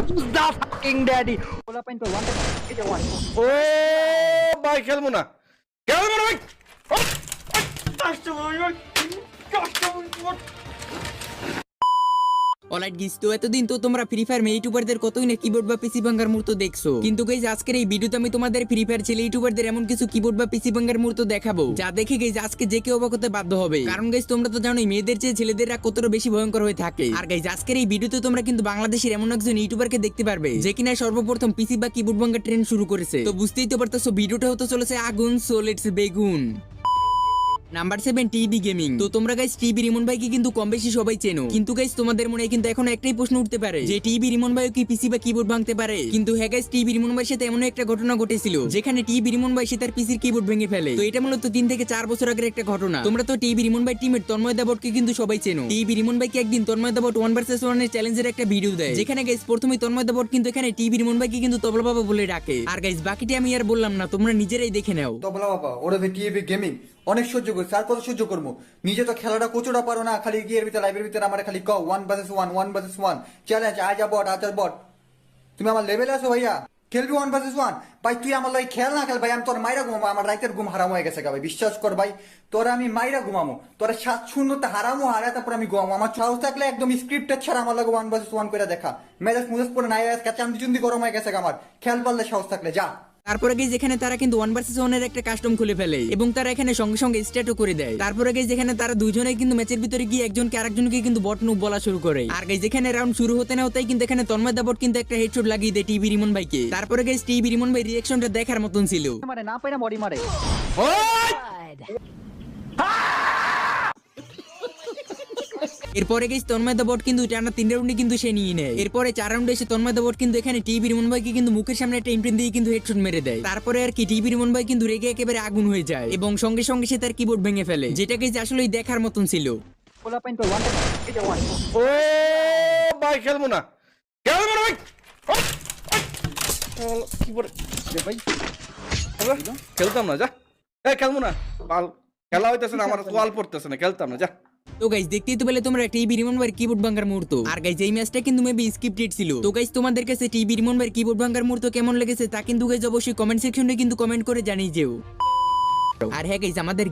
Who's the fucking daddy? Pull up into one. Get your one. ও ভাই খেলবো না ভাই অলরাইট গাইস, তো এতদিন তো তোমরা ফ্রি ফায়ার মেয়ে ইউটিউবারদের কতই না কিবোর্ড বা পিসি ভাঙার মুহূর্ত দেখছো, কিন্তু গাইস আজকের এই ভিডিওতে আমি তোমাদের ফ্রি ফায়ার ছেলে ইউটিউবারদের এমন কিছু কিবোর্ড বা পিসি ভাঙার মুহূর্ত দেখাবো যা দেখে গাইস আজকে যে কেউ অবাক হতে বাধ্য হবে। কারণ গাইস তোমরা তো জানোই মেয়েদের চেয়ে ছেলেদেররা কতটা বেশি ভয়ঙ্কর হয়ে থাকে। আর গাইস আজকের এই ভিডিওতে তোমরা কিন্তু বাংলাদেশের এমন একজন ইউটিউবারকে দেখতে পারবে যে কিনা সর্বপ্রথম পিসি বা কিবোর্ড ভাঙার ট্রেন্ড শুরু করেছে। তো বুঝতেই তো পারতেছো ভিডিওটা হতে চলেছে আগুন, সো লেটস বেগুন। Number 7 TB gaming. তো তোমরা গাইস টিবি রিমন ভাইকে কিন্তু কম বেশি সবাই চেনো, কিন্তু গাইস তোমাদের মনে কিন্তু এখন একটাই প্রশ্ন উঠতে পারে যে টিবি রিমন ভাই কি পিসি বা কিবোর্ড ভাঙতে পারে। কিন্তু হ্যাঁ গাইস, টিবি রিমন ভাইয়ের সাথে এমন একটা ঘটনা ঘটেছিল যেখানে টিবি রিমন ভাই সে তার পিসির কিবোর্ড ভেঙে ফেলে। তো এটা মূলত 3 থেকে 4 বছর আগের একটা ঘটনা। তোমরা তো টিবি রিমন ভাই টিমের তন্ময় দাবটকে কিন্তু সবাই চেনো। টিবি রিমন ভাইকে একদিন তন্ময় দাবট 1 ভার্সেস 1 এর চ্যালেঞ্জের একটা ভিডিও দেয়, যেখানে গাইস প্রথমেই তন্ময় দাবট কিন্তু এখানে টিবি রিমন ভাইকে কিন্তু তবলা বাবা বলে ডাকে। আর গাইস বাকিটা আমি আর বললাম না, তোমরা নিজেরাই দেখে নাও। তবলা বাবা ওরা টিএবি গেমিং অনেক সহ্য করছে, আর কত সহ্য করবো? নিজে তো খেলাটা কোচোটা পারো না, খালি গিয়ে ভিতরে লাইভের ভিতরে আমার খালি ক 1 ভার্সেস 1 চ্যালেঞ্জ আজা বট আচার বট। তুমি আমার লেভেলে আছো ভাইয়া, খেলবি 1 ভার্সেস 1? ভাই তুই আমার লাই খেল না খেল ভাই, আমি তোর মাইরা ঘুমাবো, আমার রাইতের ঘুম হারাম হয়ে গেছে ভাই, বিশ্বাস কর ভাই, তোরা আমি মাইরা ঘুমামো, তোরা 7-0 হারামো, হারা তারপর আমি ঘুমাবো। আমার সাহস থাকলে একদম স্ক্রিপ্টেড ছাড়া আমার লাগে 1 ভার্সেস 1 করে দেখা, মেজাজ মুজাজ পরে নাই চান্দি চুন্দি গরম হয়ে গেছে আমার, খেল পারলে সাহস থাকলে যা। তারপরে গিয়ে যেখানে তারা কিন্তু 1 ভার্সেস 1 এর একটা কাস্টম খুলে ফেলে এবং তারা এখানে সঙ্গে সঙ্গে স্টার্টও করে দেয়। তারপরে গিয়ে যেখানে তারা দুজনে কিন্তু ম্যাচের ভিতরে গিয়ে একজনকে আরেকজনকে কিন্তু বট নুব বলা শুরু করে। আর গাইস যেখানে রাউন্ড শুরু হতে না হতেই কিন্তু এখানে তন্ময় দাবট কিন্তু একটা হেডশট লাগিয়ে দেয় টিবি রিমন ভাইকে। তারপরে গাইস টিবি রিমন ভাই রিঅ্যাকশনটা দেখার মতন ছিল। মারে না পাইনা বডি মারে। এরপরে গাইস তন্ময় দাবট কিন্তু টানা 3 রাউন্ডে কিন্তু সে নিয়ে নেয়। এরপরে 4 রাউন্ডে এসে তন্ময় দাবট কিন্তু এখানে টিবি রিমন ভাইকে কিন্তু মুখের সামনে একটা ইমপ্রিন্ট দিয়ে কিন্তু হেডশট মেরে দেয়। তারপরে আর কি টিবি রিমন ভাই কিন্তু রেগে একেবারে আগুন হয়ে যায় এবং সঙ্গে সঙ্গে সে তার কিবোর্ড ভেঙে ফেলে, যেটা গাইস আসলেই দেখার মতন ছিল। Pull up into one. Get your one. ও ভাই খেলবো না ভাই কি বলে ভাই খেলতাম না, যা খেলবো না, খেলা হইতেছে না, আমার তোয়াল পড়তেছে না, খেলতাম না, যা। তো গাইস দেখতেই তো পেলে তোমরা টিবি রিমন ভাইয়ের কিবোর্ড ভাঙার মুহূর্ত। আর গাইস এই ম্যাচটা কিন্তু মেবি স্ক্রিপ্টেড ছিল। তো গাইস তোমাদের কাছে টিবি রিমন ভাইয়ের কিবোর্ড ভাঙার মুহূর্ত কেমন লেগেছে তা কিন্তু গাইস অবশ্যই কমেন্ট সেকশনে কিন্তু কমেন্ট করে জানিয়ে যেও। আর হ্যাঁ গাইস আমাদের